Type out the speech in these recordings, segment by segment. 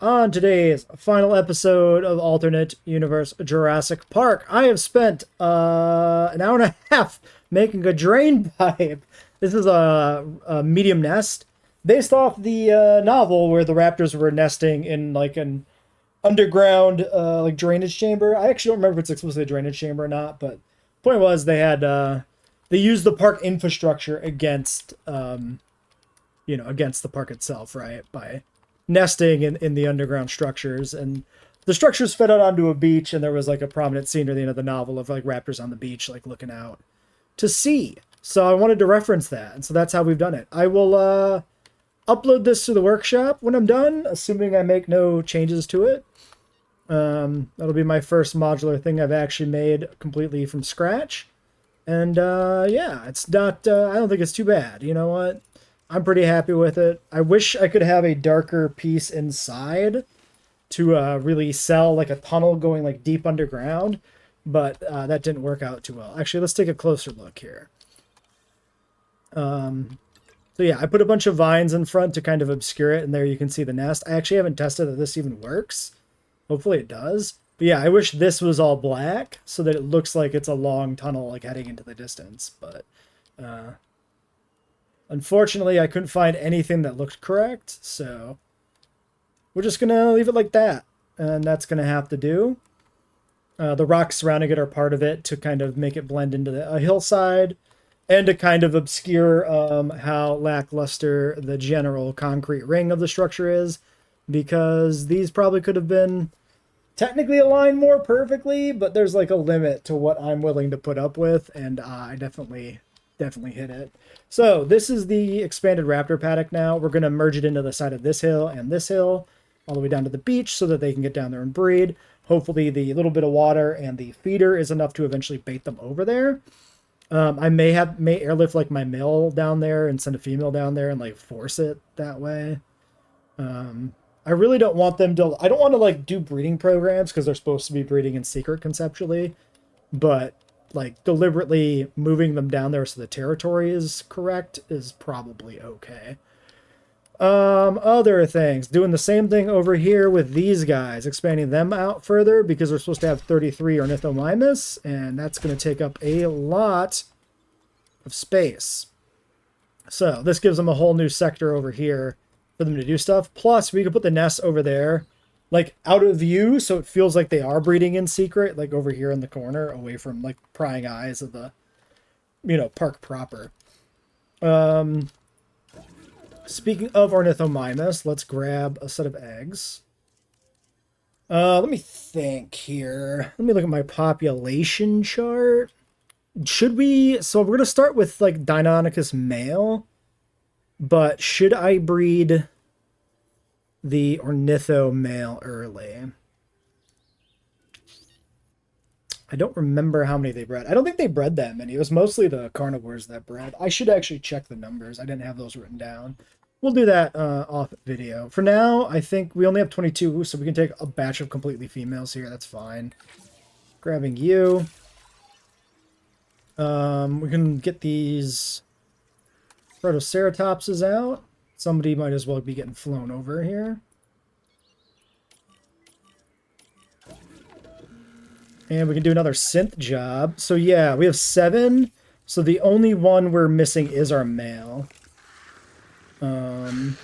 On today's final episode of Alternate Universe Jurassic Park, I have spent an hour and a half making a drain pipe. This is a medium nest based off the novel where the raptors were nesting in like an underground like drainage chamber. I actually don't remember if it's explicitly a drainage chamber or not, but the point was they used the park infrastructure against against the park itself, right? By nesting in the underground structures, and the structures fed out onto a beach, and there was like a prominent scene near the end of the novel of like raptors on the beach like looking out to sea. So I wanted to reference that, and so that's how we've done it. I will upload this to the workshop when I'm done, assuming I make no changes to it. That'll be my first modular thing I've actually made completely from scratch, and yeah, it's not I don't think it's too bad. You know what, I'm pretty happy with it. I wish I could have a darker piece inside to really sell like a tunnel going like deep underground, but that didn't work out too well. Actually, let's take a closer look here. So yeah, I put a bunch of vines in front to kind of obscure it, and there you can see the nest. I actually haven't tested that this even works. Hopefully it does. But yeah, I wish this was all black so that it looks like it's a long tunnel like heading into the distance, but unfortunately, I couldn't find anything that looked correct, so we're just going to leave it like that, and that's going to have to do. The rocks surrounding it are part of it to kind of make it blend into a hillside and to kind of obscure how lackluster the general concrete ring of the structure is, because these probably could have been technically aligned more perfectly, but there's like a limit to what I'm willing to put up with, and I definitely hit it. So this is the expanded raptor paddock now. We're going to merge it into the side of this hill and this hill all the way down to the beach so that they can get down there and breed. Hopefully the little bit of water and the feeder is enough to eventually bait them over there. I may airlift like my male down there and send a female down there and like force it that way. I really don't want them to, I don't want to like do breeding programs because they're supposed to be breeding in secret conceptually, but like deliberately moving them down there so the territory is correct is probably okay. Other things, doing the same thing over here with these guys, expanding them out further because we're supposed to have 33 Ornithomimus, and that's going to take up a lot of space. So this gives them a whole new sector over here for them to do stuff. Plus we could put the nests over there like out of view, so it feels like they are breeding in secret, like over here in the corner, away from like prying eyes of the, park proper. Speaking of Ornithomimus, let's grab a set of eggs. Let me think here. Let me look at my population chart. So we're going to start with like Deinonychus male, but should I breed the Ornitho male early? I don't remember how many they bred. I don't think they bred that many. It was mostly the carnivores that bred. I should actually check the numbers. I didn't have those written down. We'll do that off video. For now, I think we only have 22, so we can take a batch of completely females here. That's fine. Grabbing you. We can get these Protoceratopses out. Somebody might as well be getting flown over here. And we can do another synth job. So yeah, we have 7. So the only one we're missing is our male. And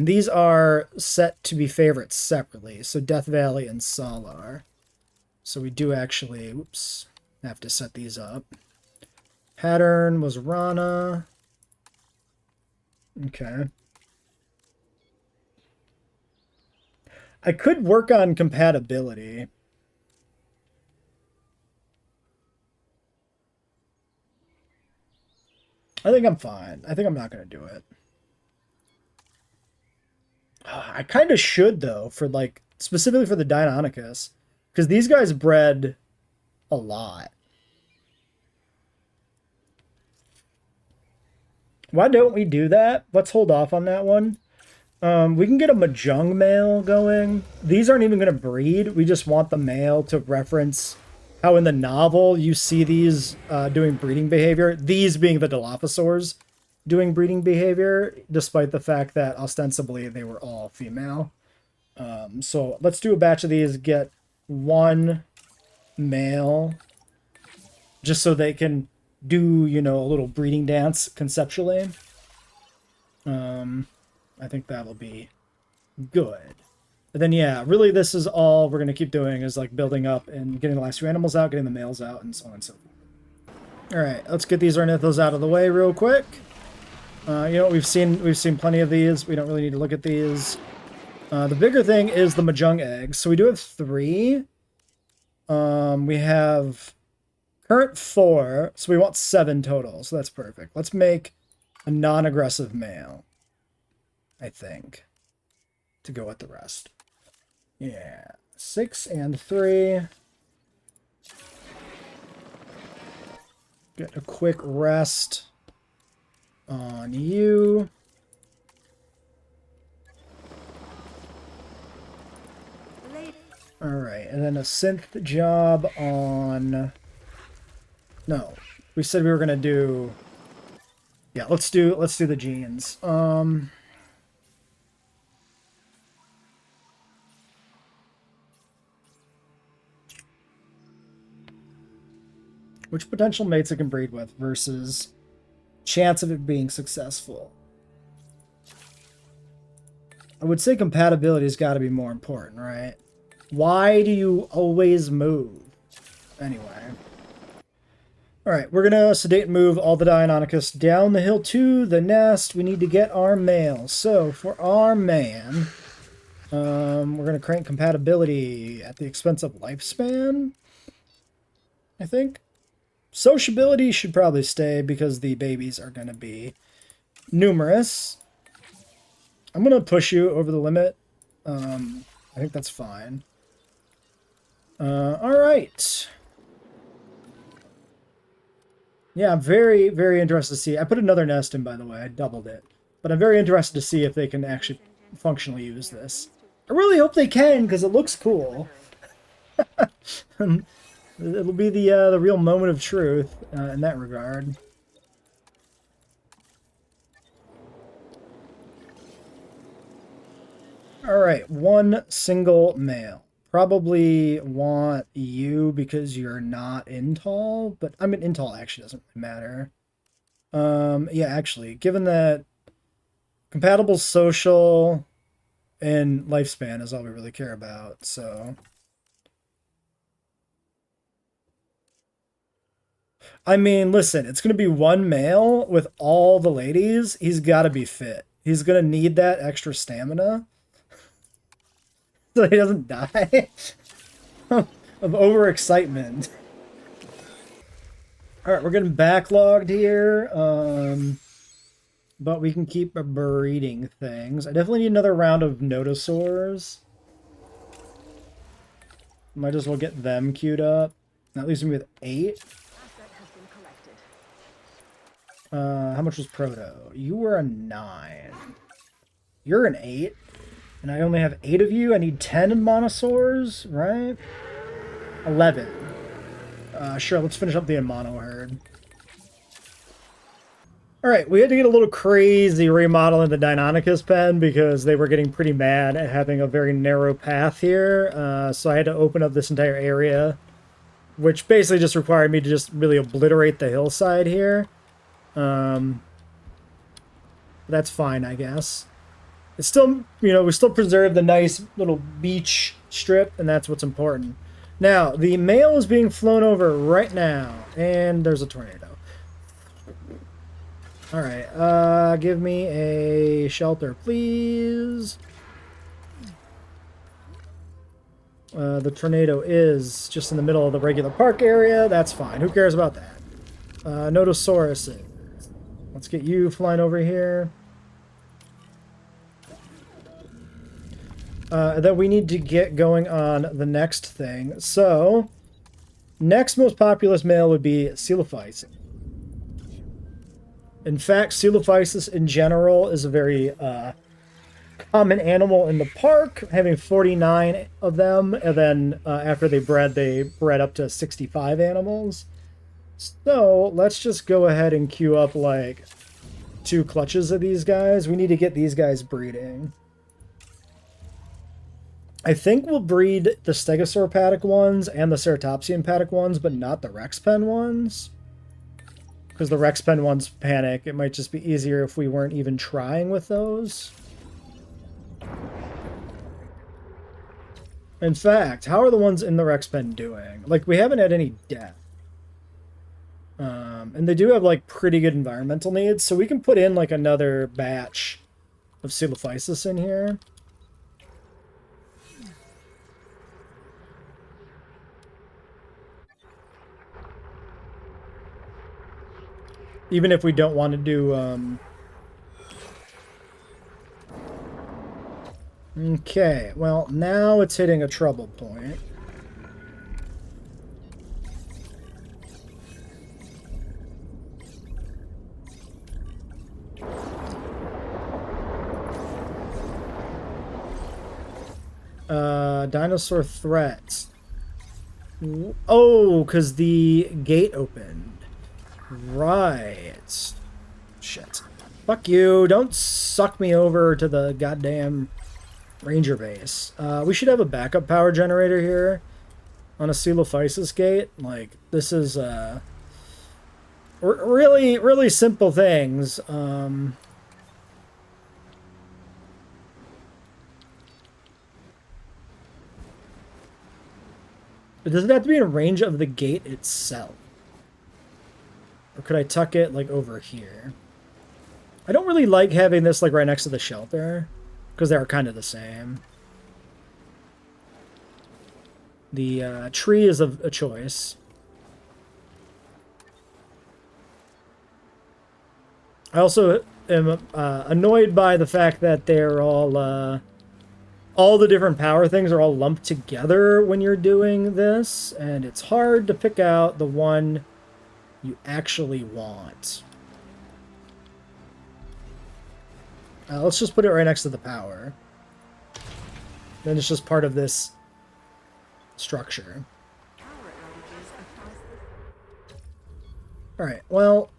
these are set to be favorites separately. So Death Valley and Salar. So we do actually, have to set these up. Pattern was Rana. Okay. I could work on compatibility. I think I'm fine. I think I'm not going to do it. I kind of should, though, for like, specifically for the Deinonychus, because these guys bred a lot. Why don't we do that? Let's hold off on that one. We can get a Majung male going. These aren't even going to breed. We just want the male to reference how in the novel you see these doing breeding behavior. These being the Dilophosaurs. doing breeding behavior, despite the fact that ostensibly they were all female. So let's do a batch of these, get one male, just so they can do, you know, a little breeding dance conceptually. I think that'll be good. But then, yeah, really this is all we're going to keep doing is like building up and getting the last few animals out, getting the males out, and so on and so forth. Alright, let's get these ornithos out of the way real quick. You know, we've seen plenty of these. We don't really need to look at these. The bigger thing is the Majung eggs. So we do have 3. We have current 4, so we want 7 total, so that's perfect. Let's make a non-aggressive male, I think, to go with the rest. Yeah, 6 and 3. Get a quick rest on you. Alright, and then a synth job on... No, we said we were gonna do... Yeah, let's do the genes. Which potential mates it can breed with versus chance of it being successful. I would say compatibility's got to be more important, right? Why do you always move? Anyway. Alright, we're going to sedate and move all the Deinonychus down the hill to the nest. We need to get our male. So, for our man, we're going to crank compatibility at the expense of lifespan, I think. Sociability should probably stay because the babies are going to be numerous. I'm going to push you over the limit. I think that's fine. Alright. Yeah, I'm very, very interested to see. I put another nest in, by the way. I doubled it. But I'm very interested to see if they can actually functionally use this. I really hope they can, because it looks cool. It'll be the real moment of truth in that regard. Alright, one single male. Probably want you because you're not in tall, but I mean in tall actually doesn't really matter. Yeah, actually, given that compatible social and lifespan is all we really care about, so... I mean, listen, it's going to be one male with all the ladies. He's got to be fit. He's going to need that extra stamina so he doesn't die of overexcitement. Alright, we're getting backlogged here, but we can keep breeding things. I definitely need another round of Nodosaurs. Might as well get them queued up. At least with 8. How much was Proto? You were a 9. You're an 8. And I only have 8 of you. I need 10 in monosaurs, right? 11. Sure, let's finish up the mono herd. Alright, we had to get a little crazy remodeling the Deinonychus pen because they were getting pretty mad at having a very narrow path here. So I had to open up this entire area, which basically just required me to just really obliterate the hillside here. That's fine, I guess. It's still, you know, we still preserve the nice little beach strip, and that's what's important. Now, the male is being flown over right now, and there's a tornado. Alright, give me a shelter, please. The tornado is just in the middle of the regular park area. That's fine. Who cares about that? Nodosaurus. Let's get you flying over here. Then we need to get going on the next thing. So, next most populous male would be Coelophysis. In fact, Coelophysis in general is a very common animal in the park, having 49 of them, and then after they bred up to 65 animals. So, let's just go ahead and queue up, like, 2 clutches of these guys. We need to get these guys breeding. I think we'll breed the Stegosaur paddock ones and the Ceratopsian paddock ones, but not the Rex Pen ones. Because the Rex Pen ones panic. It might just be easier if we weren't even trying with those. In fact, how are the ones in the Rex Pen doing? Like, we haven't had any death. And they do have, like, pretty good environmental needs, so we can put in, like, another batch of Coelophysis in here. Even if we don't want to do, Okay, well, now it's hitting a trouble point. Dinosaur threats. Oh, because the gate opened. Right. Shit. Fuck you. Don't suck me over to the goddamn ranger base. We should have a backup power generator here on a Coelophysis gate. Like, this is really, really simple things. But does it have to be in range of the gate itself? Or could I tuck it, like, over here? I don't really like having this, like, right next to the shelter, because they are kind of the same. The tree is a choice. I also am annoyed by the fact that they're all the different power things are all lumped together when you're doing this, and it's hard to pick out the one you actually want. Let's just put it right next to the power. Then it's just part of this structure. Alright, well,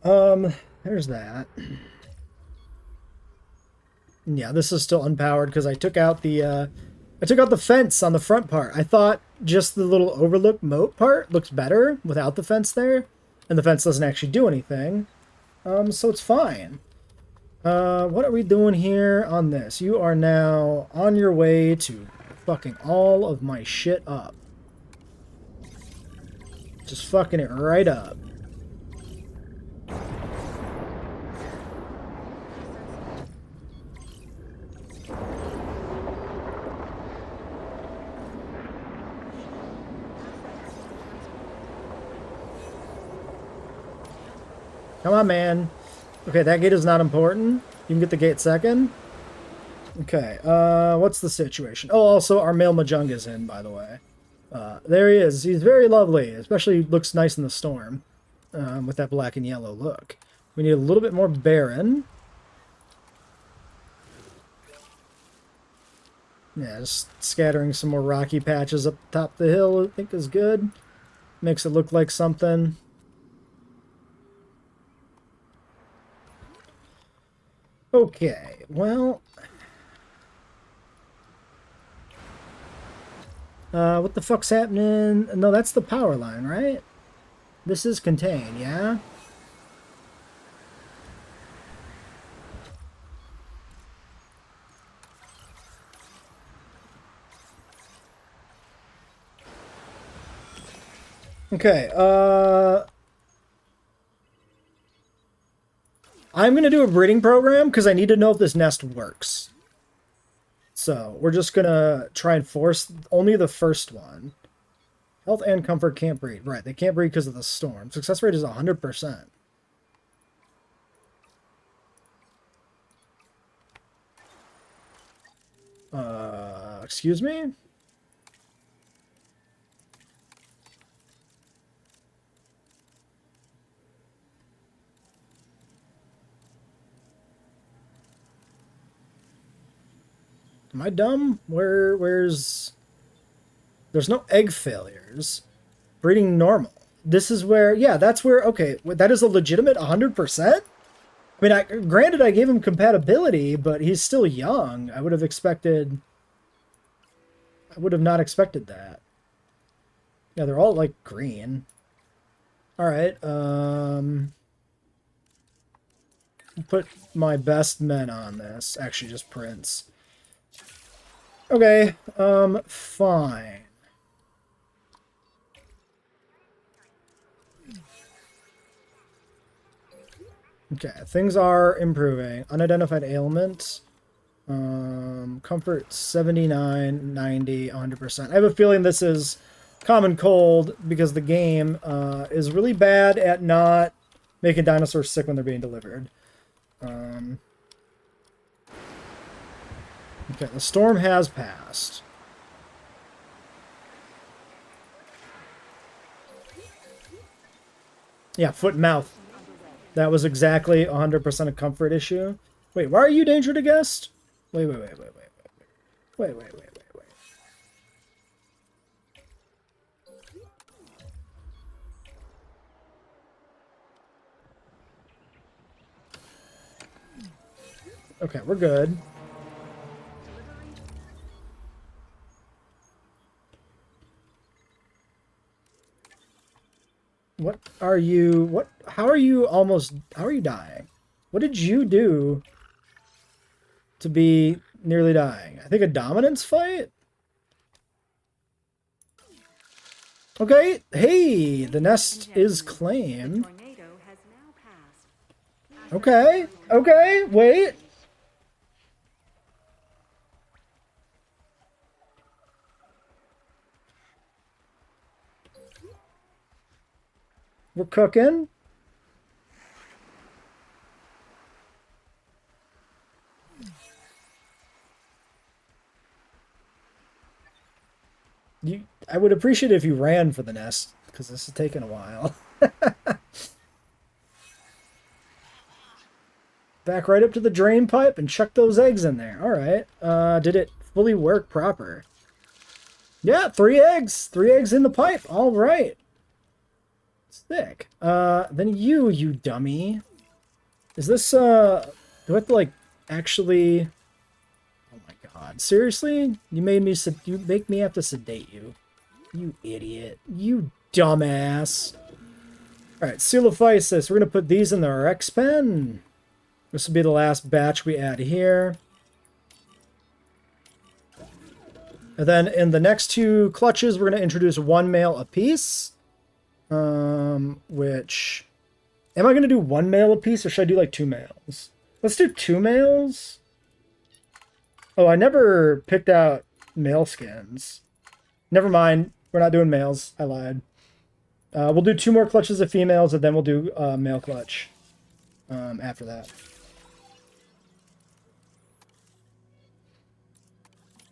there's that. Yeah, this is still unpowered because I took out the fence on the front part. I thought just the little overlook moat part looks better without the fence there, and the fence doesn't actually do anything. So it's fine. What are we doing here on this? You are now on your way to fucking all of my shit up. Just fucking it right up. Come on, man. Okay, that gate is not important. You can get the gate second. Okay, what's the situation? Oh, also, our male Majunga's in, by the way. There he is. He's very lovely. Especially looks nice in the storm. With that black and yellow look. We need a little bit more barren. Yeah, just scattering some more rocky patches up top the hill, I think is good. Makes it look like something. Okay, well... what the fuck's happening? No, that's the power line, right? This is contained, yeah? Okay, I'm going to do a breeding program because I need to know if this nest works. So, we're just going to try and force only the first one. Health and comfort can't breed. Right, they can't breed because of the storm. Success rate is 100%. Excuse me? Am I dumb? Where's... There's no egg failures. Breeding normal. this is where, yeah, that's where, okay, that is a legitimate 100%? I mean, granted, I gave him compatibility, but he's still young. I would have not expected that. Yeah, they're all, like, green. Alright, put my best men on this. Actually, just Prince. Okay, fine. Okay, things are improving. Unidentified ailments. Comfort 79, 90, 100%. I have a feeling this is common cold because the game is really bad at not making dinosaurs sick when they're being delivered. Okay, the storm has passed. Yeah, foot and mouth. That was exactly 100% a comfort issue. Wait, why are you danger to guest? Wait. Okay, we're good. What are you... What? How are you almost... How are you dying? What did you do to be nearly dying? I think a dominance fight? Okay, hey, the nest is claimed. Okay, wait. We're cooking. I would appreciate it if you ran for the nest, because this is taking a while. Back right up to the drain pipe and chuck those eggs in there. Alright. Did it fully work proper? Yeah, 3 eggs. 3 eggs in the pipe. Alright. Sick. Then you dummy. Is this, do I have to, like, actually... Oh my god. Seriously? You make me have to sedate you. You idiot. You dumbass. Alright, Coelophysis. We're gonna put these in our X pen. This will be the last batch we add here. And then in the next 2 clutches, we're gonna introduce 1 male apiece. Which... Am I gonna do 1 male apiece, or should I do, like, 2 males? Let's do 2 males. Oh, I never picked out male skins. Never mind. We're not doing males. I lied. We'll do 2 more clutches of females, and then we'll do male clutch after that.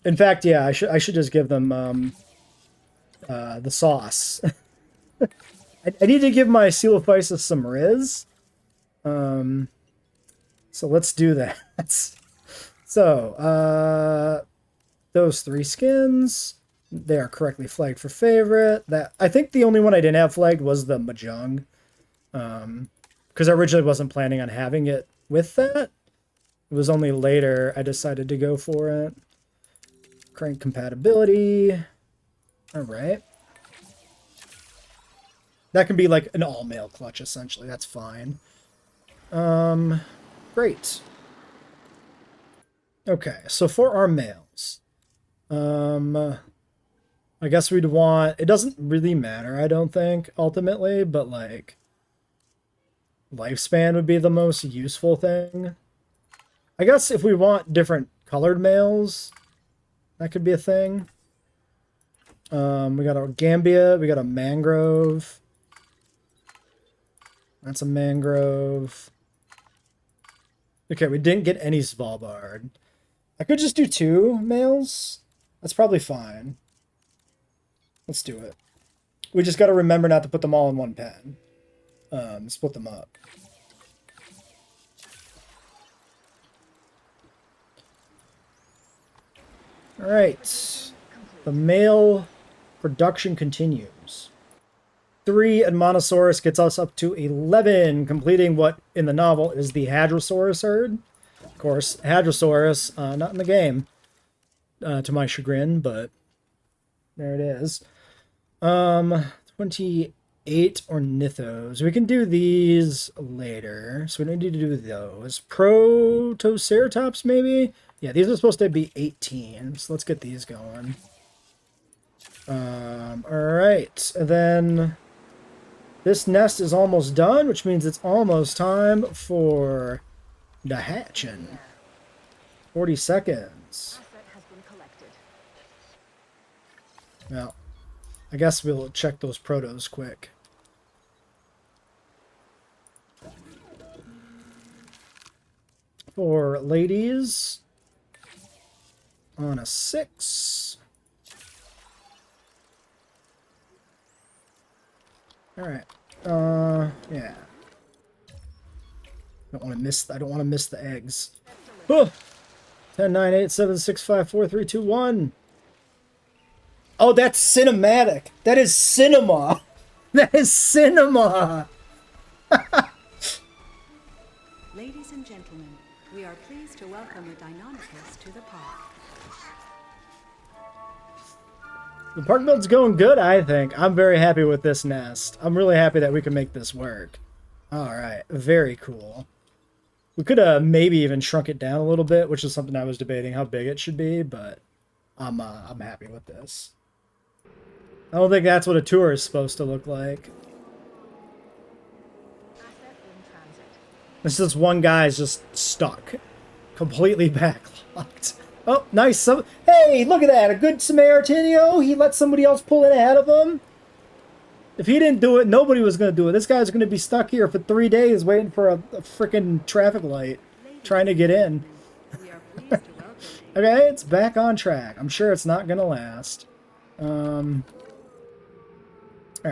In fact, yeah, I should just give them the sauce. I need to give my Coelophysis some Riz. So let's do that. So, those 3 skins, they are correctly flagged for favorite. That I think the only one I didn't have flagged was the Majung. Because I originally wasn't planning on having it with that. It was only later I decided to go for it. Crank compatibility. Alright. That can be like an all-male clutch, essentially. That's fine. Great. Okay, so for our males. I guess we'd want... It doesn't really matter, I don't think, ultimately, but, like... Lifespan would be the most useful thing. I guess if we want different colored males, that could be a thing. We got a Gambia, we got a Mangrove. That's a Mangrove. Okay, we didn't get any Svalbard. I could just do 2 males. That's probably fine. Let's do it. We just got to remember not to put them all in one pen. Split them up. Alright. The male production continues. 3 Edmontosaurus gets us up to 11, completing what in the novel is the Hadrosaurus herd. Of course, Hadrosaurus, not in the game, to my chagrin, but there it is. 28 Ornithos. We can do these later, so we don't need to do those. Protoceratops, maybe? Yeah, these are supposed to be 18, so let's get these going. Alright, and then this nest is almost done, which means it's almost time for the hatching. 40 seconds. Well, I guess we'll check those protos quick. For ladies, on a 6. Alright. Yeah. I don't want to miss the eggs. Oh! 10, 9, 8, 7, 6, 5, 4, 3, 2, 1. Oh, that's cinematic. That is cinema. That is cinema. Ladies and gentlemen, we are pleased to welcome the Deinonychus to the park. The park build's going good, I think. I'm very happy with this nest. I'm really happy that we can make this work. Alright, very cool. We could have maybe even shrunk it down a little bit, which is something I was debating how big it should be, but I'm happy with this. I don't think that's what a tour is supposed to look like. This is one guy's just stuck. Completely backlocked. Oh, nice. Hey, look at that. A good Samaritanio. He let somebody else pull in ahead of him. If he didn't do it, nobody was going to do it. This guy's going to be stuck here for 3 days waiting for a freaking traffic light, trying to get in. Okay, it's back on track. I'm sure it's not going to last. Alright,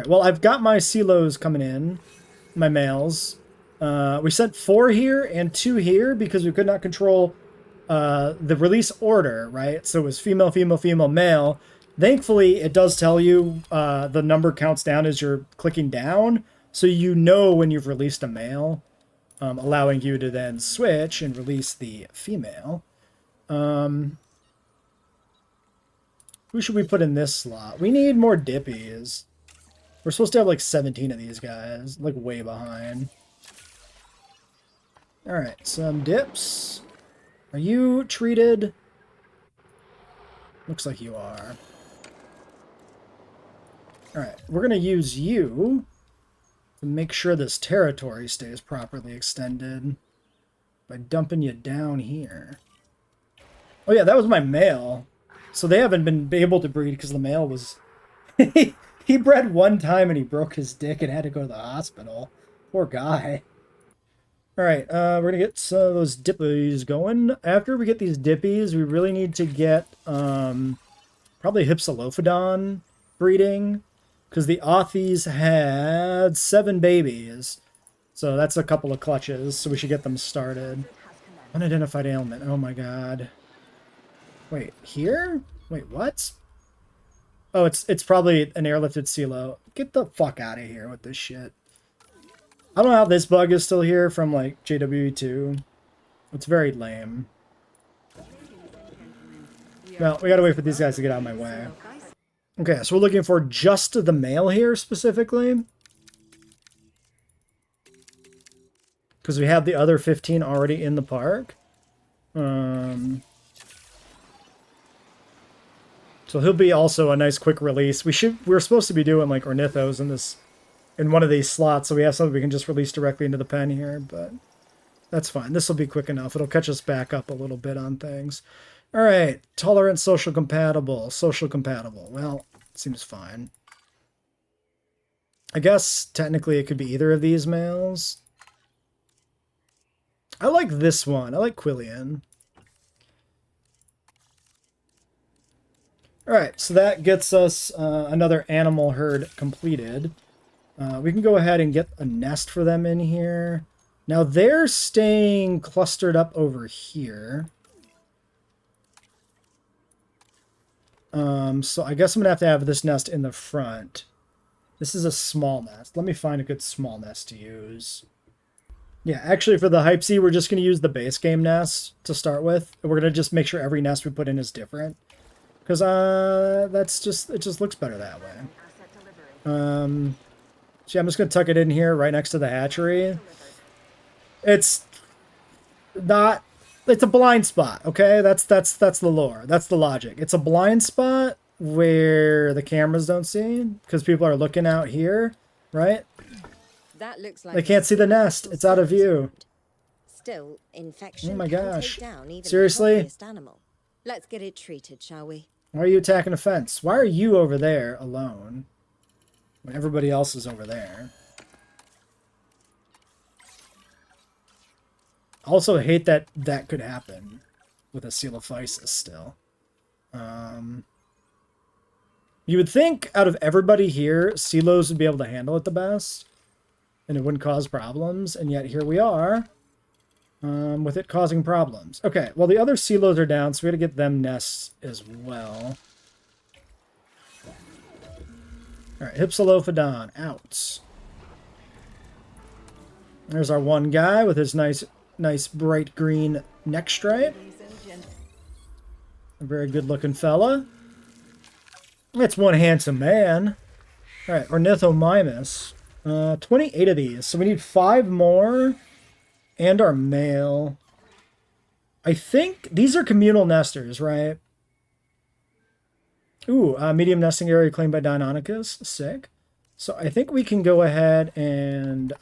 well, I've got my silos coming in. My males. We sent 4 here and 2 here because we could not control the release order, right? So it was female, female, female, male. Thankfully, it does tell you the number counts down as you're clicking down, so you know when you've released a male, allowing you to then switch and release the female. Who should we put in this slot? We need more dippies. We're supposed to have like 17 of these guys, like way behind. Alright, some dips. Are you treated? Looks like you are. Alright, we're going to use you to make sure this territory stays properly extended by dumping you down here. Oh yeah, that was my male. So they haven't been able to breed because the male was... he bred one time and he broke his dick and had to go to the hospital. Poor guy. Alright, we're going to get some of those dippies going. After we get these dippies, we really need to get probably Hypsilophodon breeding. Because the Authies had 7 babies. So that's a couple of clutches, so we should get them started. Unidentified ailment, oh my god. Wait, here? Wait, what? Oh, it's probably an airlifted silo. Get the fuck out of here with this shit. I don't know how this bug is still here from, like, JWE2. It's very lame. Well, we gotta wait for these guys to get out of my way. Okay, so we're looking for just the male here, specifically. Because we have the other 15 already in the park. So he'll be also a nice quick release. We're supposed to be doing, like, Ornithos in one of these slots, so we have something we can just release directly into the pen here, but that's fine. This will be quick enough. It'll catch us back up a little bit on things. All right, tolerant, social compatible. Social compatible. Well, seems fine. I guess technically it could be either of these males. I like this one. I like Quillian. All right, so that gets us another animal herd completed. We can go ahead and get a nest for them in here. Now they're staying clustered up over here. So I guess I'm going to have this nest in the front. This is a small nest. Let me find a good small nest to use. Yeah, actually for the Hypsy, we're just going to use the base game nest to start with. We're going to just make sure every nest we put in is different. Because it just looks better that way. So I'm just going to tuck it in here right next to the hatchery. It's a blind spot, okay? That's the lore. That's the logic. It's a blind spot where the cameras don't see because people are looking out here, right? That looks like they can't see the nest. It's out of view. Still, infection. Oh my gosh. Can take down even Seriously? the healthiest animal. Let's get it treated, shall we? Why are you attacking a fence? Why are you over there alone when everybody else is over there? I also hate that that could happen with a Coelophysis still. You would think out of everybody here, Celos would be able to handle it the best. And it wouldn't cause problems. And yet here we are with it causing problems. Okay, well the other Celos are down, so we got to get them nests as well. Alright, Hypsilophodon out. There's our one guy with his nice bright green neck stripe. A very good looking fella. That's one handsome man. Alright, Ornithomimus. 28 of these. So we need 5 more. And our male. I think these are communal nesters, right? Ooh, medium nesting area claimed by Deinonychus. Sick. So I think we can go ahead and...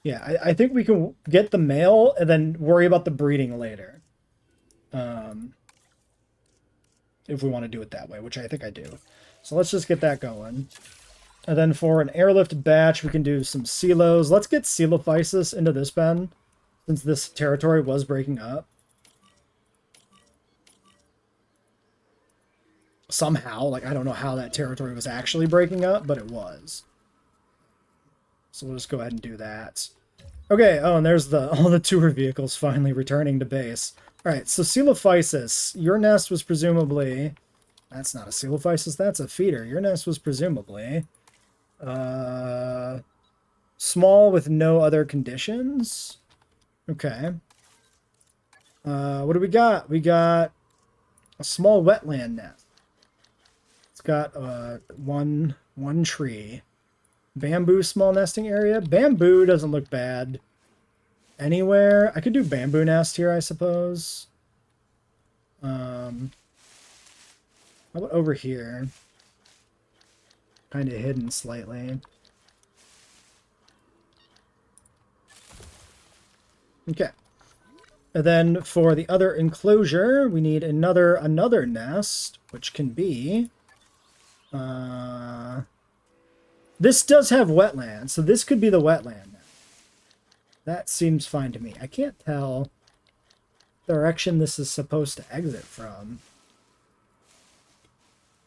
yeah, I think we can get the male and then worry about the breeding later. If we want to do it that way, which I think I do. So let's just get that going. And then for an airlift batch, we can do some Celos. Let's get Coelophysis into this pen, since this territory was breaking up. Somehow, like, I don't know how that territory was actually breaking up, but it was. So we'll just go ahead and do that. Okay, oh, and there's all the tour vehicles finally returning to base. Alright, so Coelophysis, your nest was presumably... That's not a Coelophysis, that's a feeder. Your nest was presumably... small with no other conditions? Okay. What do we got? We got a small wetland nest. It's got one tree. Bamboo small nesting area. Bamboo doesn't look bad anywhere. I could do bamboo nest here, I suppose. How about over here? Kind of hidden slightly. Okay. And then for the other enclosure, we need another nest, which can be... this does have wetland, so this could be the wetland. That seems fine to me. I can't tell the direction this is supposed to exit from.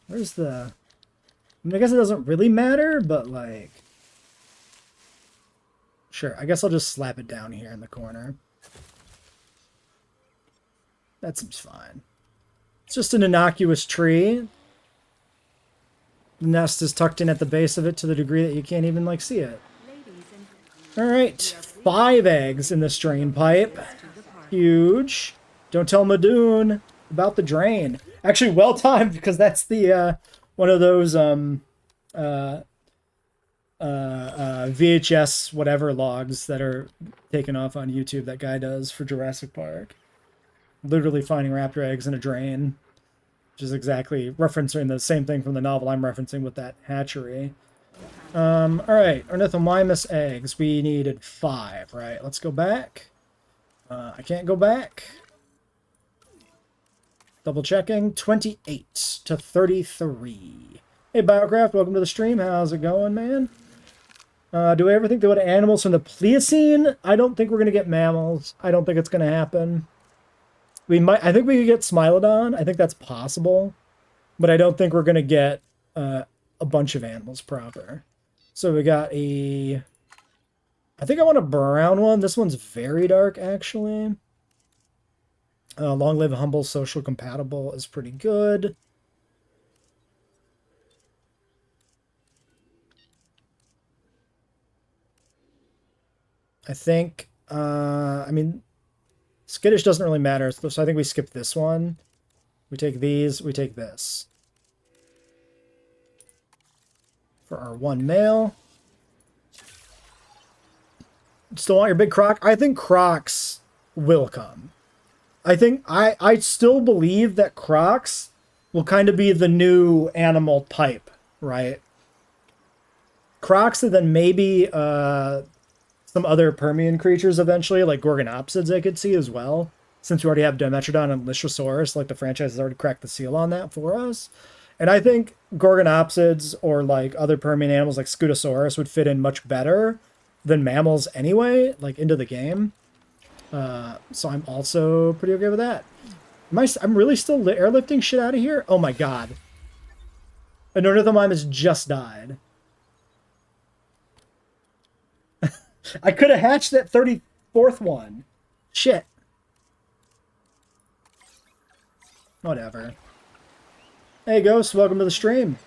Where's the... I mean, I guess it doesn't really matter, but like... Sure, I guess I'll just slap it down here in the corner. That seems fine. It's just an innocuous tree. The nest is tucked in at the base of it to the degree that you can't even, like, see it. Alright, 5 eggs in this drain pipe. Huge. Don't tell Madoon about the drain. Actually, well timed, because that's the, one of those, VHS whatever logs that are taken off on YouTube that guy does for Jurassic Park. Literally finding raptor eggs in a drain. Which is exactly referencing the same thing from the novel I'm referencing with that hatchery. Alright, Ornithomimus eggs. We needed 5, right? Let's go back. I can't go back. Double checking. 28 to 33. Hey, Biocraft, welcome to the stream. How's it going, man? Do we ever think there would animals from the Pliocene? I don't think we're going to get mammals. I don't think it's going to happen. We might. I think we could get Smilodon. I think that's possible. But I don't think we're going to get a bunch of animals proper. So we got a... I think I want a brown one. This one's very dark, actually. Long live humble, social compatible is pretty good. I think, I mean, skittish doesn't really matter, so I think we skip this one. We take these, we take this. For our one male. Still want your big croc? I think crocs will come. I still believe that crocs will kind of be the new animal type, right? Crocs and then maybe some other Permian creatures eventually, like Gorgonopsids I could see as well. Since we already have Dimetrodon and Lystrosaurus, like the franchise has already cracked the seal on that for us. And I think Gorgonopsids or like other Permian animals like Scutosaurus would fit in much better than mammals anyway, like into the game. So I'm also pretty okay with that. I'm really still airlifting shit out of here? Oh my god. An Ornithomimus just died. I could have hatched that 34th one. Shit. Whatever. Hey Ghost, welcome to the stream.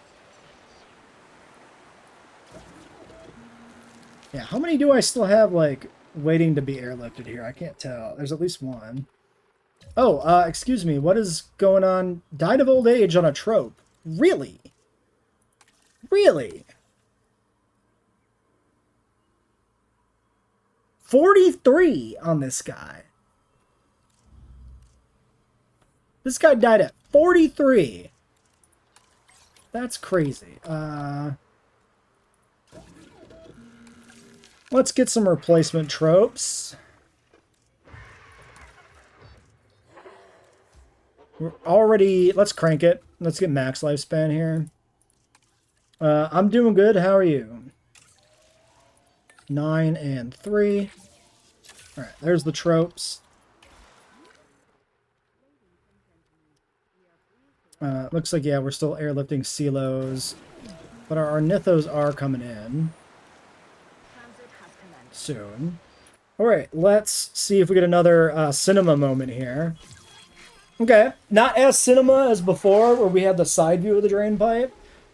Yeah, how many do I still have, like, waiting to be airlifted here? I can't tell. There's at least one. Oh, excuse me. What is going on? Died of old age on a trope. Really? Really? 43 on this guy. This guy died at 43. That's crazy. Let's get some replacement tropes. We're already... Let's crank it. Let's get max lifespan here. I'm doing good. How are you? 9 and 3. Alright, there's the tropes. Looks like, yeah, we're still airlifting silos. But our ornithos are coming in soon. Alright, let's see if we get another cinema moment here. Okay, not as cinema as before, where we had the side view of the drain pipe.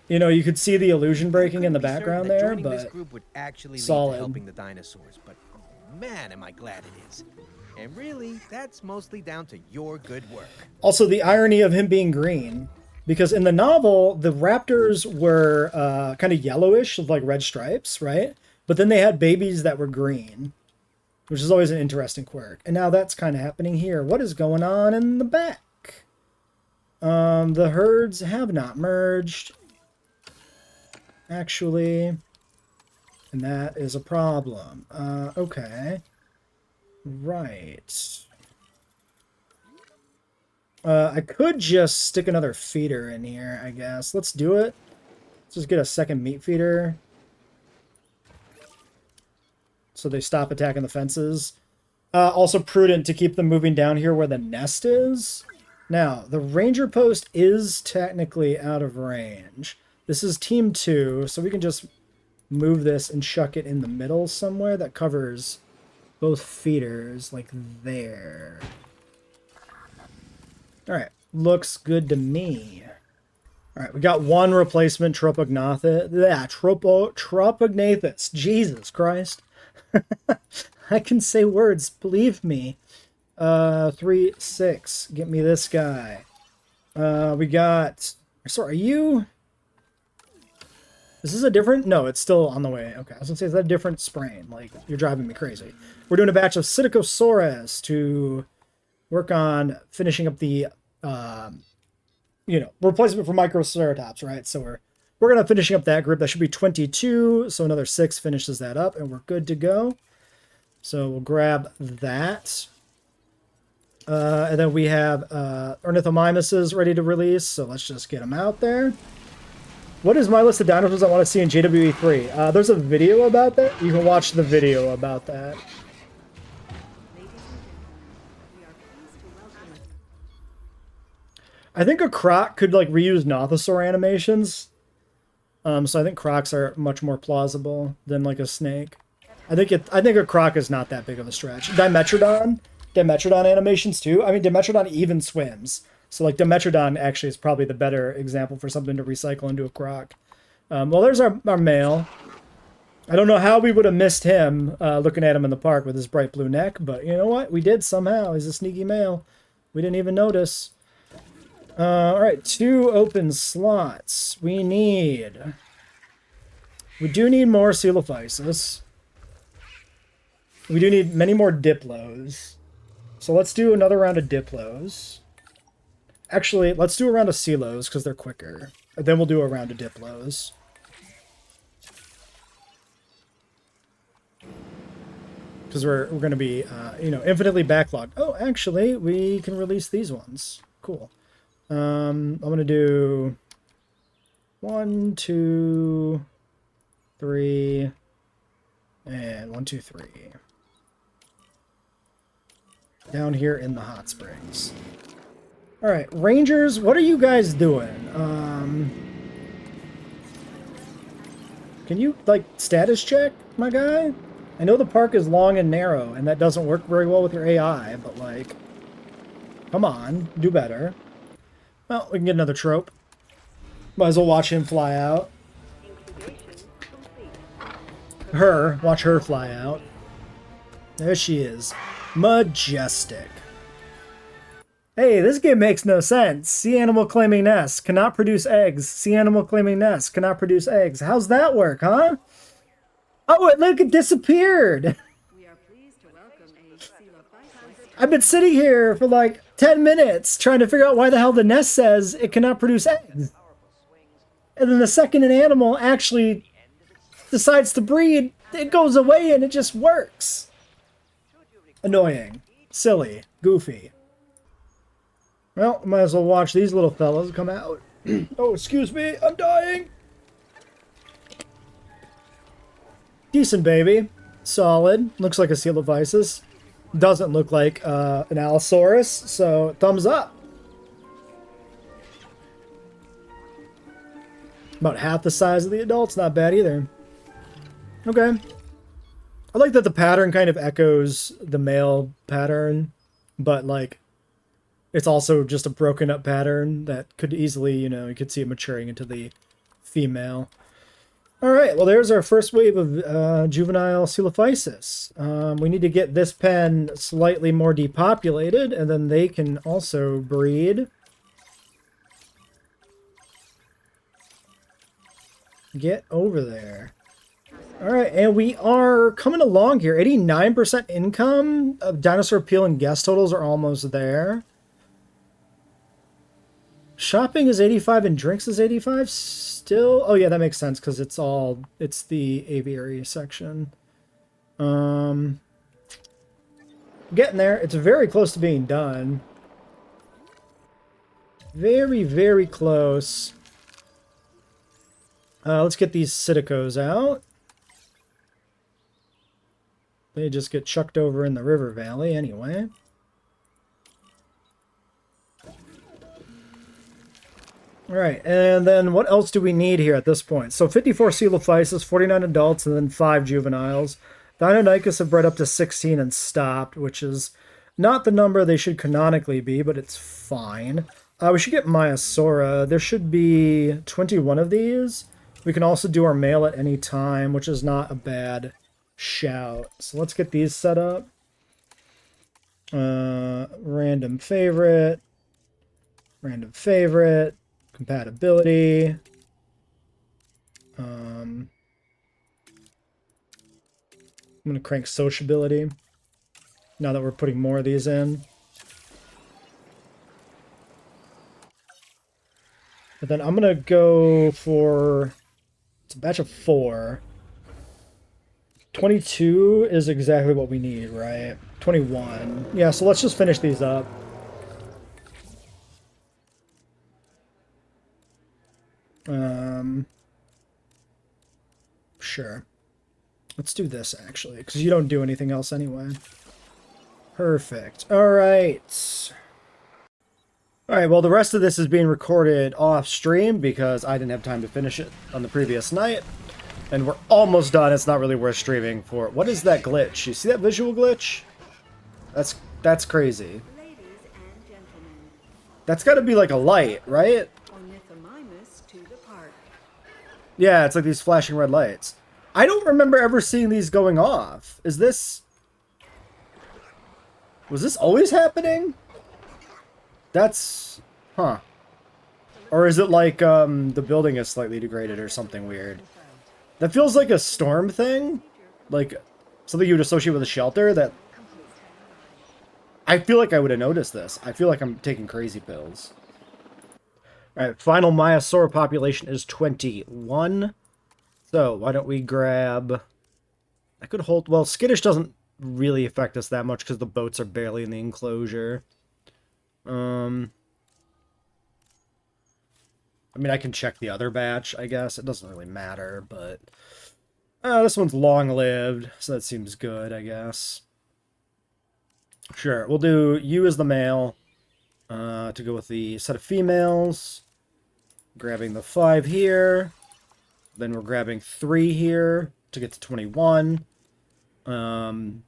You know, you could see the illusion breaking in the background there, but this group would actually solid. lead to helping the dinosaurs, but oh, man, am I glad it is. And really, that's mostly down to your good work. Also, the irony of him being green, because in the novel, the raptors were kind of yellowish with like red stripes, right? But then they had babies that were green, which is always an interesting quirk. And now that's kind of happening here. What is going on in the back? The herds have not merged, actually. And that is a problem. Okay. Right. I could just stick another feeder in here, I guess. Let's do it. Let's just get a second meat feeder. So they stop attacking the fences. Also prudent to keep them moving down here where the nest is. Now, the ranger post is technically out of range. This is team 2, so we can just move this and chuck it in the middle somewhere that covers both feeders, like there. Alright, looks good to me. Alright, we got one replacement Tropeognathus. Yeah, Tropeognathus. Jesus Christ. I can say words, believe me. 3, 6. Get me this guy. We got... Sorry, are you... Is this a different... No, it's still on the way. Okay, I was going to say, is that a different sprain? Like, you're driving me crazy. We're doing a batch of Psittacosaurus to work on finishing up the, you know, replacement for Microceratops, right? So we're working on finishing up that group. That should be 22, so another 6 finishes that up, and we're good to go. So we'll grab that. And then we have Ornithomimuses ready to release, so let's just get them out there. What is my list of dinosaurs I want to see in JWE3? There's a video about that. You can watch the video about that. I think a croc could like reuse Nothosaur animations. So I think crocs are much more plausible than like a snake. I think a croc is not that big of a stretch. Dimetrodon animations too. I mean, Dimetrodon even swims. So like Dimetrodon actually is probably the better example for something to recycle into a croc. Well, there's our male. I don't know how we would have missed him looking at him in the park with his bright blue neck, but you know what? We did somehow. He's a sneaky male. We didn't even notice. All right, 2 open slots. We do need more Coelophysis. We do need many more Diplos. So let's do another round of Diplos. Actually, let's do a round of Coelos because they're quicker. And then we'll do a round of Diplos. Because we're going to be, infinitely backlogged. Oh, actually, we can release these ones. Cool. I'm going to do 1, 2, 3, and 1, 2, 3. Down here in the hot springs. All right, Rangers, what are you guys doing? Can you, like, status check, my guy? I know the park is long and narrow, and that doesn't work very well with your AI, but, like, come on, do better. Well, we can get another trope. Might as well watch him fly out. Watch her fly out. There she is. Majestic. Hey, this game makes no sense. Sea animal claiming nest. Cannot produce eggs. Sea animal claiming nest. Cannot produce eggs. How's that work, huh? Oh, look, it disappeared. We are pleased to welcome a Coelophysis. I've been sitting here for like 10 minutes trying to figure out why the hell the nest says it cannot produce eggs. And then the second an animal actually decides to breed, it goes away and it just works. Annoying. Silly. Goofy. Well, might as well watch these little fellas come out. Oh, excuse me, I'm dying. Decent baby. Solid. Looks like a Coelophysis. Doesn't look like an Allosaurus, so thumbs up. About half the size of the adults, not bad either. Okay. I like that the pattern kind of echoes the male pattern, but like it's also just a broken up pattern that could easily, you could see it maturing into the female. All right, well, there's our first wave of juvenile Coelophysis. We need to get this pen slightly more depopulated, and then they can also breed. Get over there. All right, and we are coming along here. 89% income of dinosaur peel and guest totals are almost there. Shopping is 85 and drinks is 85 still. Oh yeah, that makes sense because it's the aviary section. Getting there. It's very close to being done. Very, very close. Let's get these Psittacos out. They just get chucked over in the river valley anyway. Alright, and then what else do we need here at this point? So 54 Coelophysis, 49 adults, and then 5 juveniles. Deinonychus have bred up to 16 and stopped, which is not the number they should canonically be, but it's fine. We should get Maiasaura. There should be 21 of these. We can also do our male at any time, which is not a bad shout. So let's get these set up. Random favorite. Random favorite. Compatibility. I'm going to crank sociability now that we're putting more of these in. And then I'm going to go for, it's a batch of 4. 22 is exactly what we need, right? 21. Yeah, so let's just finish these up. Sure. Let's do this, actually, because you don't do anything else anyway. Perfect. All right. All right, well, the rest of this is being recorded off stream because I didn't have time to finish it on the previous night. And we're almost done. It's not really worth streaming for. What is that glitch? You see that visual glitch? That's crazy. Ladies and gentlemen, That's got to be like a light, right? Ornithomimus to the park. Yeah, it's like these flashing red lights. I don't remember ever seeing these going off. Is this... Was this always happening? That's... Huh. Or is it like the building is slightly degraded or something weird? That feels like a storm thing. Like something you would associate with a shelter that... I feel like I would have noticed this. I feel like I'm taking crazy pills. Alright, final Maiasaura population is 21. So, why don't we grab... I could hold... Well, skittish doesn't really affect us that much because the boats are barely in the enclosure. I mean, I can check the other batch, I guess. It doesn't really matter, but... this one's long-lived, so that seems good, I guess. Sure, we'll do you as the male to go with the set of females. Grabbing the 5 here. Then we're grabbing 3 here to get to 21. And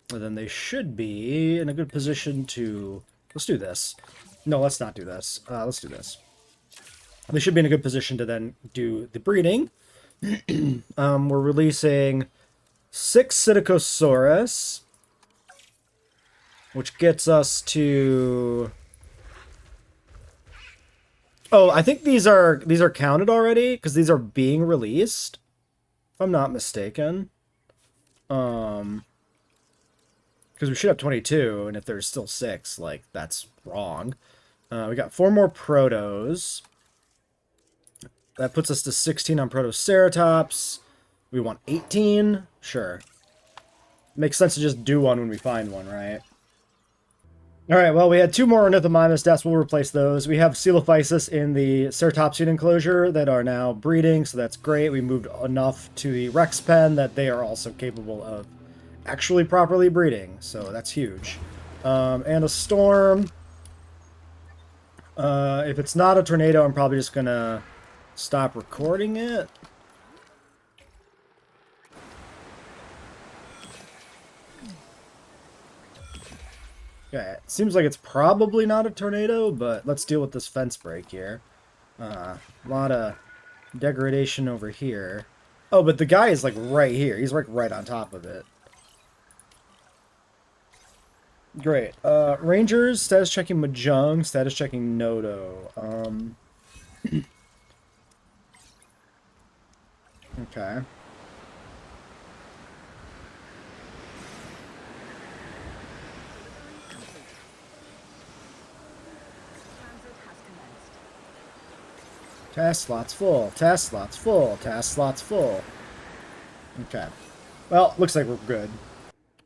then they should be in a good position to... Let's do this. No, let's not do this. Let's do this. They should be in a good position to then do the breeding. We're releasing 6 Psittacosaurus, which gets us to... Oh, I think these are counted already because these are being released, if I'm not mistaken. Because we should have 22, and if there's still 6, like that's wrong. We got 4 more protos. That puts us to 16 on Protoceratops. We want 18? Sure. Makes sense to just do one when we find one, right? Alright, well, we had 2 more Ornithomimus deaths. We'll replace those. We have Coelophysis in the Ceratopsian enclosure that are now breeding, so that's great. We moved enough to the Rex pen that they are also capable of actually properly breeding, so that's huge. And a storm. If it's not a tornado, I'm probably just gonna stop recording it. Okay, it seems like it's probably not a tornado, but let's deal with this fence break here. A lot of degradation over here. Oh, but the guy is like right here. He's like right on top of it. Great. Rangers, status checking Majung, status checking Nodo. Okay. Task slots full. Task slots full. Task slots full. Okay. Well, looks like we're good.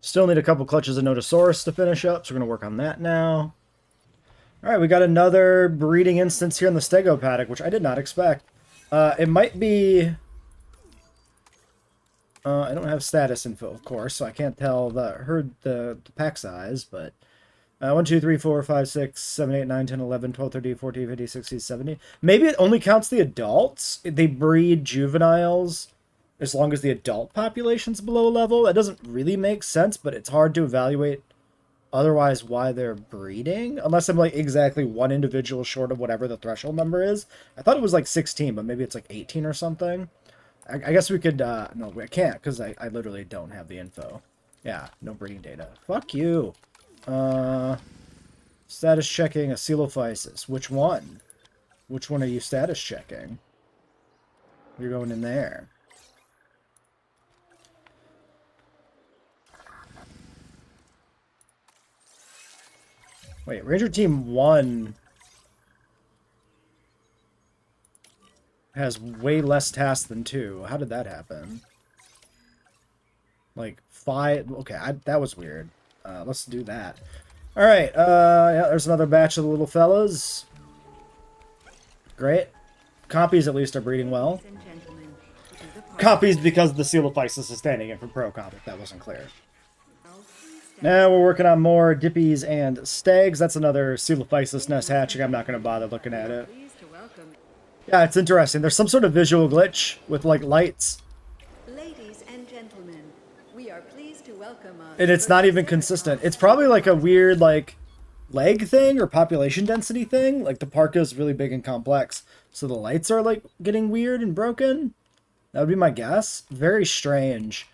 Still need a couple clutches of Nodosaurus to finish up, so we're going to work on that now. Alright, we got another breeding instance here in the Stego paddock, which I did not expect. It might be... I don't have status info, of course, so I can't tell the pack size, but... 1, 2, 3, 4, 5, 6, 7, 8, 9, 10, 11, 12, 13, 14, 15, 16, 17. Maybe it only counts the adults. They breed juveniles as long as the adult population's below level. That doesn't really make sense, but it's hard to evaluate otherwise why they're breeding. Unless I'm like exactly one individual short of whatever the threshold number is. I thought it was like 16, but maybe it's like 18 or something. I guess we could... no, I can't because I literally don't have the info. Yeah, no breeding data. Fuck you. Status checking a Coelophysis. Which one? Which one are you status checking? You're going in there. Wait, Ranger Team 1 has way less tasks than 2. How did that happen? Like 5... Okay, that was weird. Let's do that. Alright, yeah, there's another batch of the little fellas. Great. Copies at least are breeding well. Ladies and gentlemen, to the park. Copies because the Coelophysis is standing in for pro comp, if that wasn't clear. Now we're working on more dippies and stags. That's another Coelophysis nest hatching. I'm not going to bother looking at it. Pleased to welcome. Yeah, it's interesting. There's some sort of visual glitch with, like, lights. Ladies and gentlemen, we are pleased to welcome our And it's not even consistent. It's probably like a weird, like, leg thing or population density thing. Like, the park is really big and complex. So the lights are, like, getting weird and broken. That would be my guess. Very strange.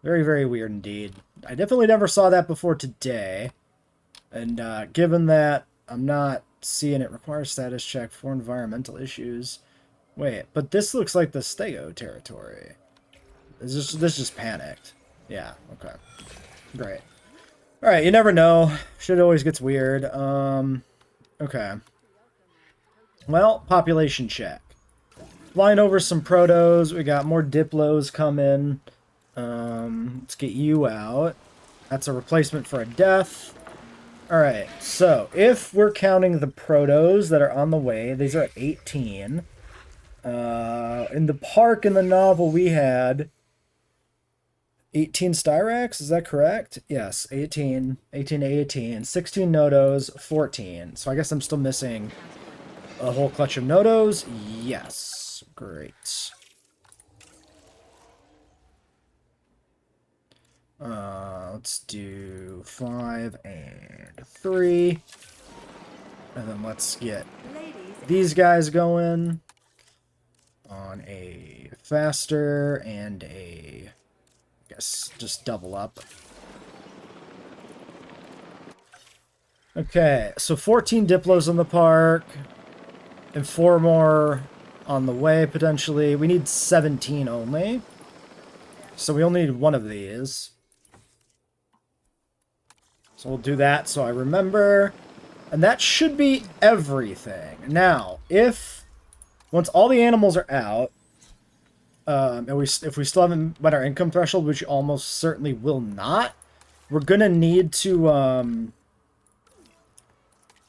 Very, very weird indeed. I definitely never saw that before today. And given that I'm not seeing it require status check for environmental issues. Wait, but this looks like the Stego territory. This just panicked. Yeah, okay. Great. Alright, you never know. Shit always gets weird. Okay. Well, population check. Flying over some protos. We got more diplos coming. Let's get you out. That's a replacement for a death. Alright, so if we're counting the protos that are on the way, these are 18. In the park in the novel we had 18 Styrax, is that correct? Yes, 18, 18, 16 Nodos, 14. So I guess I'm still missing a whole clutch of Nodos. Yes, great. Let's do 5 and 3. And then let's get these guys going on a faster and a, I guess, just double up. Okay, so 14 Diplos in the park and 4 more on the way, potentially. We need 17 only. So we only need one of these. So we'll do that so I remember. And that should be everything. Now, once all the animals are out, and if we still haven't met our income threshold, which almost certainly will not, we're going to need to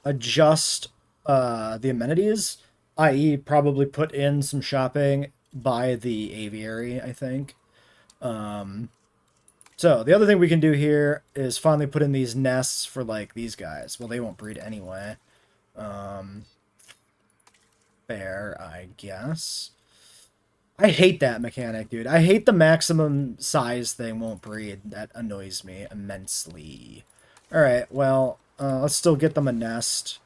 adjust the amenities, i.e. probably put in some shopping by the aviary, I think. So, the other thing we can do here is finally put in these nests for, like, these guys. Well, they won't breed anyway. Fair, I guess. I hate that mechanic, dude. I hate the maximum size thing won't breed. That annoys me immensely. Alright, well, let's still get them a nest.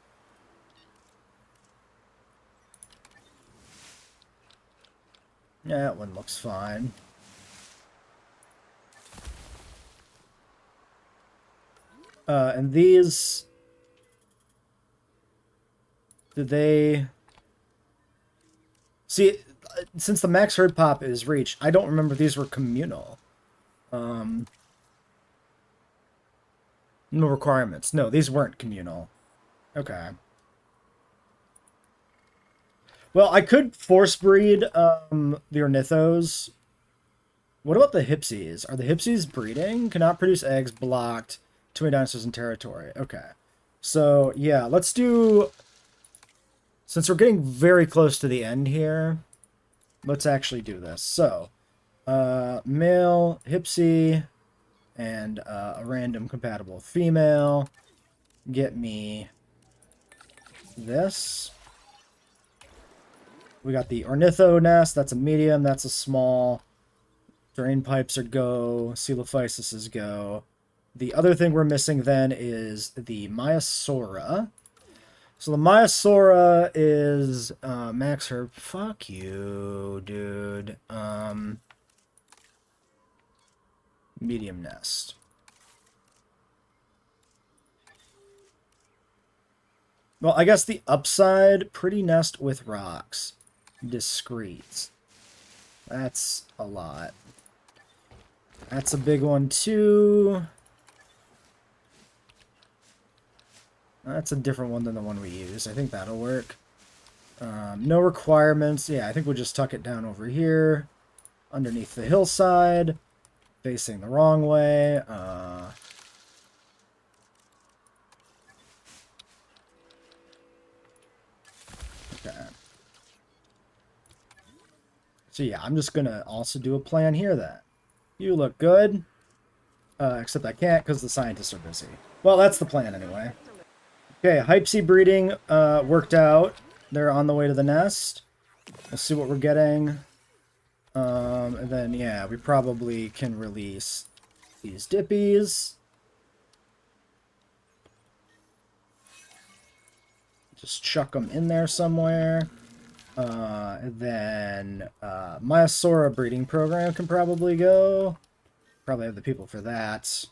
Yeah, that one looks fine. And these... Did they... See, since the max herd pop is reached, I don't remember if these were communal. No requirements. No, these weren't communal. Okay. Well, I could force breed the Ornithos. What about the Hypsies? Are the Hypsies breeding? Cannot produce eggs, blocked. Too many dinosaurs in territory. Okay. So, yeah, let's do... Since we're getting very close to the end here, let's actually do this. So, male, Hypsy, and a random compatible female. Get me this. We got the Ornitho nest. That's a medium. That's a small. Drainpipes are go. Coelophysis is go. The other thing we're missing then is the Maiasaura. So the Maiasaura is max herb. Fuck you, dude. Medium nest. Well, I guess the upside, pretty nest with rocks. Discreet. That's a lot. That's a big one too. That's a different one than the one we use. I think that'll work. No requirements. Yeah, I think we'll just tuck it down over here. Underneath the hillside. Facing the wrong way. Okay. So yeah, I'm just going to also do a plan here then. You look good. Except I can't because the scientists are busy. Well, that's the plan anyway. Okay, Hypsi breeding worked out. They're on the way to the nest. We'll see what we're getting. And then, yeah, we probably can release these dippies. Just chuck them in there somewhere. And then Maiasaura breeding program can probably go. Probably have the people for that.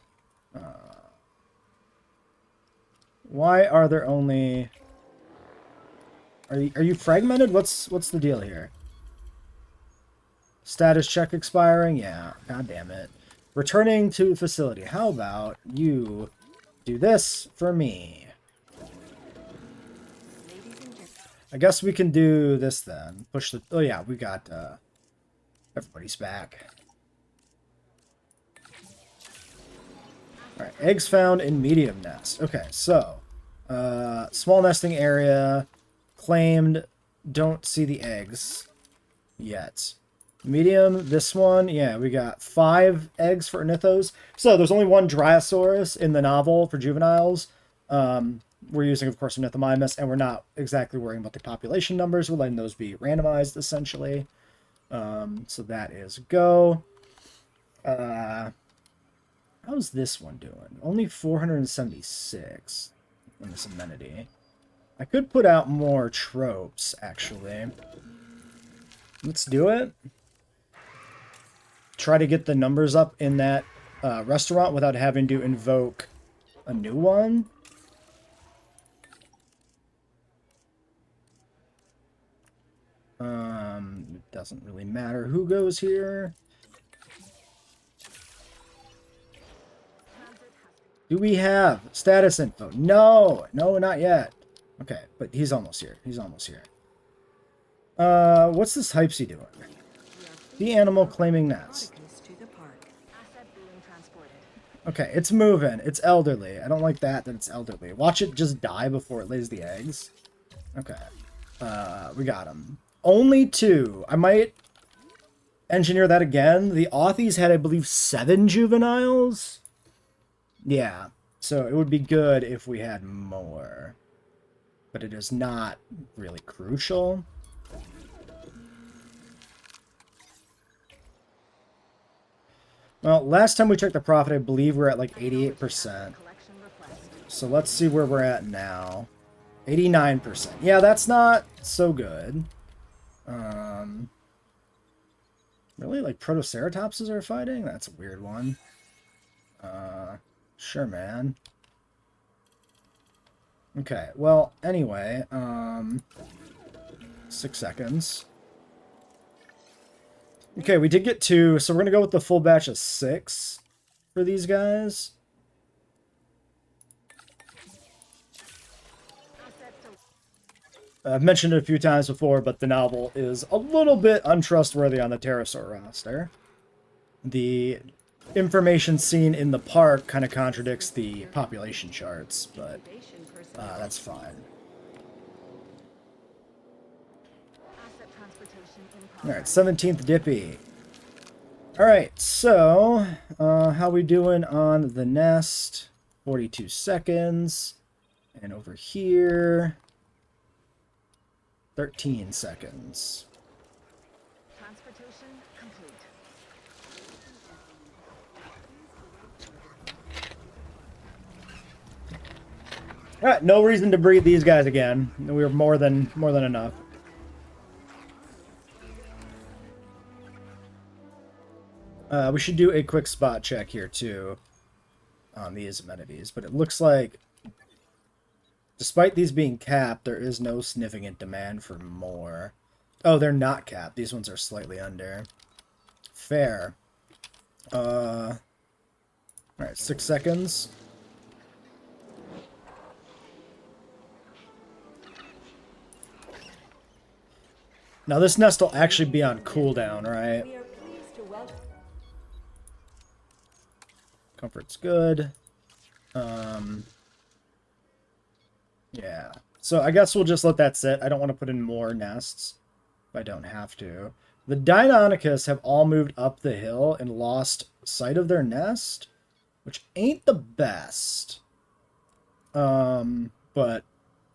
Why are there only... Are you fragmented? What's the deal here? Status check expiring? Yeah, god damn it. Returning to facility. How about you do this for me? I guess we can do this then. Push the... Oh yeah, we got everybody's back. Alright, eggs found in medium nest. Okay, so small nesting area claimed. Don't see the eggs yet. Medium, this one, yeah, we got 5 eggs for Ornithos. So there's only one Dryosaurus in the novel for juveniles. We're using, of course, Ornithomimus, and we're not exactly worrying about the population numbers. We're letting those be randomized, essentially. So that is go. How's this one doing? Only 476 in this amenity. I could put out more tropes, actually. Let's do it. Try to get the numbers up in that restaurant without having to invoke a new one. It doesn't really matter who goes here. Do we have status info? No, not yet. Okay, but he's almost here. He's almost here. What's this Hypsi doing? The animal claiming nest. Okay, it's moving. It's elderly. I don't like that it's elderly. Watch it just die before it lays the eggs. Okay. We got him. Only 2. I might engineer that again. The Authies had, I believe, 7 juveniles. Yeah. So it would be good if we had more. But it is not really crucial. Well, last time we checked the profit, I believe we're at like 88%. So let's see where we're at now. 89%. Yeah, that's not so good. Really? Like Protoceratopses are fighting? That's a weird one. Sure, man. Okay, well, anyway, 6 seconds. Okay, we did get 2, so we're going to go with the full batch of 6 for these guys. I've mentioned it a few times before, but the novel is a little bit untrustworthy on the pterosaur roster. The information seen in the park kind of contradicts the population charts, but that's fine. Alright, 17th Dippy. Alright, so, how we doing on the nest? 42 seconds. And over here, 13 seconds. Transportation complete. Alright, no reason to breed these guys again. We were more than enough. We should do a quick spot check here, too, on these amenities. But it looks like, despite these being capped, there is no significant demand for more. Oh, they're not capped. These ones are slightly under. Fair. Alright, 6 seconds. Now, this nest will actually be on cooldown, right? Comfort's good. Yeah. So I guess we'll just let that sit. I don't want to put in more nests if I don't have to. The Deinonychus have all moved up the hill and lost sight of their nest. which ain't the best. But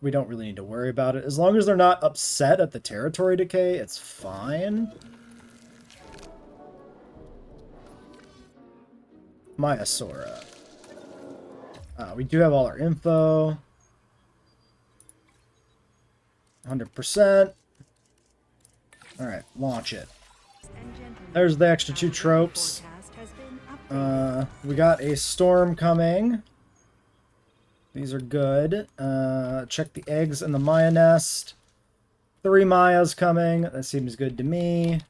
we don't really need to worry about it. As long as they're not upset at the territory decay, it's fine. Maiasaura. We do have all our info. 100%. Alright, launch it. There's the extra 2 tropes. We got a storm coming. These are good. Check the eggs in the Maya nest. 3 Mayas coming. That seems good to me.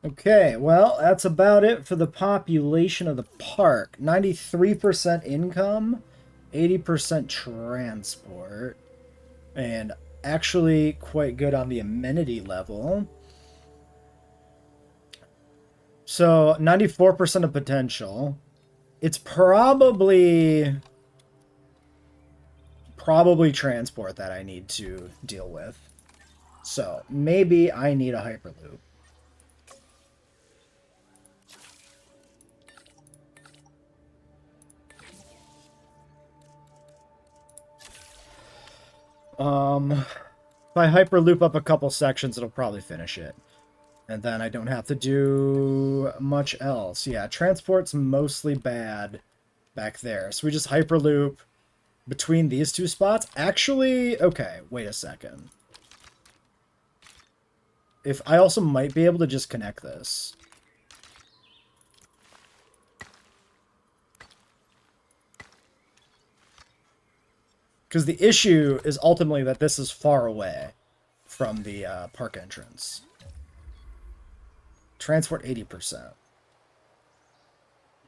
Okay, well, that's about it for the population of the park. 93% income, 80% transport, and actually quite good on the amenity level. So 94% of potential. It's probably transport that I need to deal with. So maybe I need a hyperloop. If I hyperloop up a couple sections, it'll probably finish it. And then I don't have to do much else. Yeah, transport's mostly bad back there. So we just hyperloop between these 2 spots. Actually, okay, wait a second. If I also might be able to just connect this. Because the issue is ultimately that this is far away from the park entrance. Transport 80%.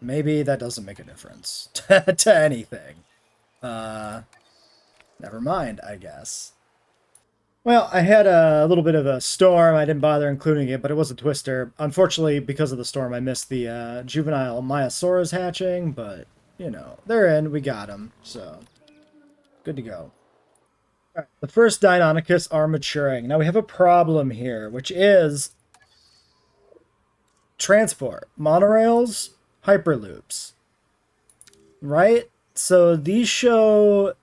Maybe that doesn't make a difference to anything. Never mind, I guess. Well, I had a little bit of a storm. I didn't bother including it, but it was a twister. Unfortunately, because of the storm, I missed the juvenile Maiasauras hatching, but, you know, they're in. We got them, so good to go. All right, the first Deinonychus are maturing. Now we have a problem here, which is transport. Monorails, hyperloops. Right? So these show...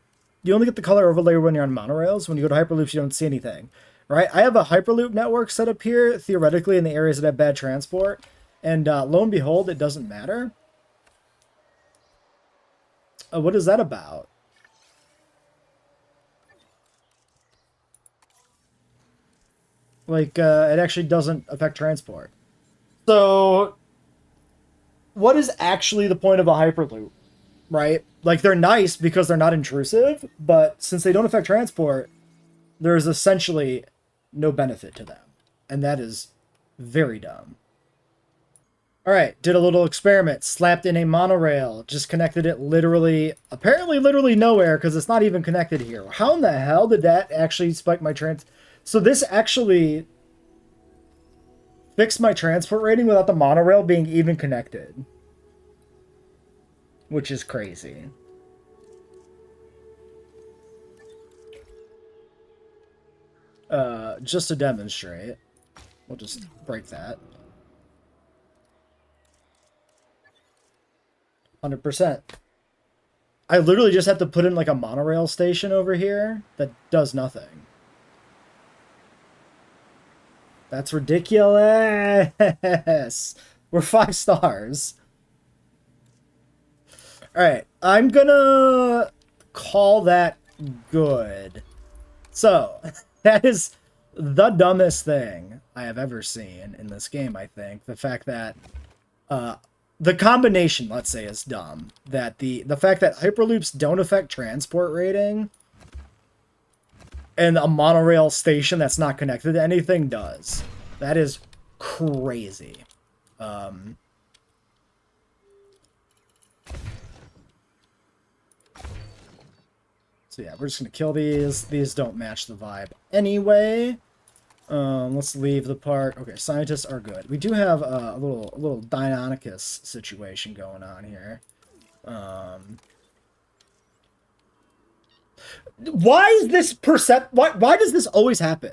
You only get the color overlay when you're on monorails. When you go to hyperloops, you don't see anything. Right? I have a hyperloop network set up here, theoretically, in the areas that have bad transport. And lo and behold, it doesn't matter. What is that about? Like, it actually doesn't affect transport. So, what is actually the point of a hyperloop, right? Like, they're nice because they're not intrusive, but since they don't affect transport, there's essentially no benefit to them. And that is very dumb. Alright, did a little experiment. Slapped in a monorail. Just connected it literally, apparently literally nowhere because it's not even connected here. How in the hell did that actually spike my So this actually fixed my transport rating without the monorail being even connected. Which is crazy. Just to demonstrate, we'll just break that. 100%. I literally just have to put in like a monorail station over here that does nothing. That's ridiculous. We're 5 stars. Alright, I'm gonna call that good. So, that is the dumbest thing I have ever seen in this game, I think. The fact that, the combination, let's say, is dumb. That the fact that hyperloops don't affect transport rating, and a monorail station that's not connected to anything does. That is crazy. So yeah, we're just going to kill these. These don't match the vibe anyway. Let's leave the park. Okay, scientists are good. We do have a little Deinonychus situation going on here. Why is this why does this always happen?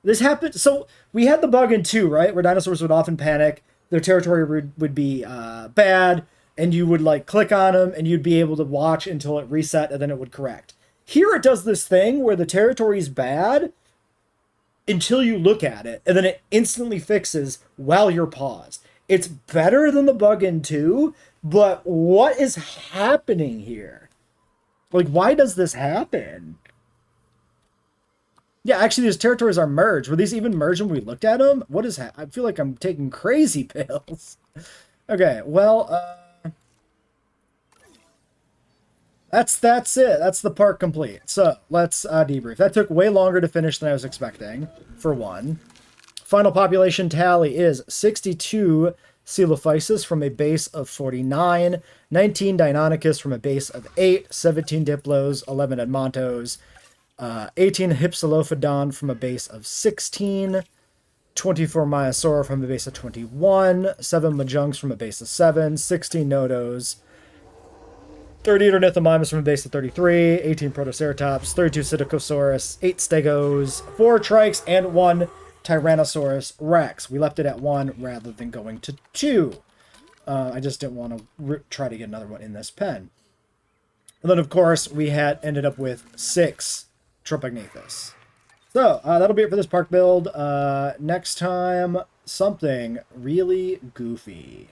This happened. So we had the bug in 2, right? Where dinosaurs would often panic. Their territory would be bad. and you would like click on them and you'd be able to watch until it reset and then it would correct. Here it does this thing where the territory is bad until you look at it, and then it instantly fixes while you're paused. It's better than the bug in 2, but what is happening here? Like, why does this happen? Yeah, actually, these territories are merged. Were these even merged when we looked at them? What is I feel like I'm taking crazy pills. Okay, well, that's it. That's the park complete. So, let's debrief. That took way longer to finish than I was expecting, for one. Final population tally is 62 Coelophysis from a base of 49, 19 Deinonychus from a base of 8, 17 Diplos, 11 Edmontos, 18 Hypsilophodon from a base of 16, 24 Maiasaura from a base of 21, 7 Majungs from a base of 7, 16 Nodos, 38 Ornithomimus from a base of 33, 18 Protoceratops, 32 Psittacosaurus, 8 Stegos, 4 Trikes, and 1 Tyrannosaurus Rex. We left it at 1 rather than going to 2. I just didn't want to try to get another one in this pen. And then, of course, we had ended up with 6 Tropeognathus. So, that'll be it for this park build. Next time, something really goofy.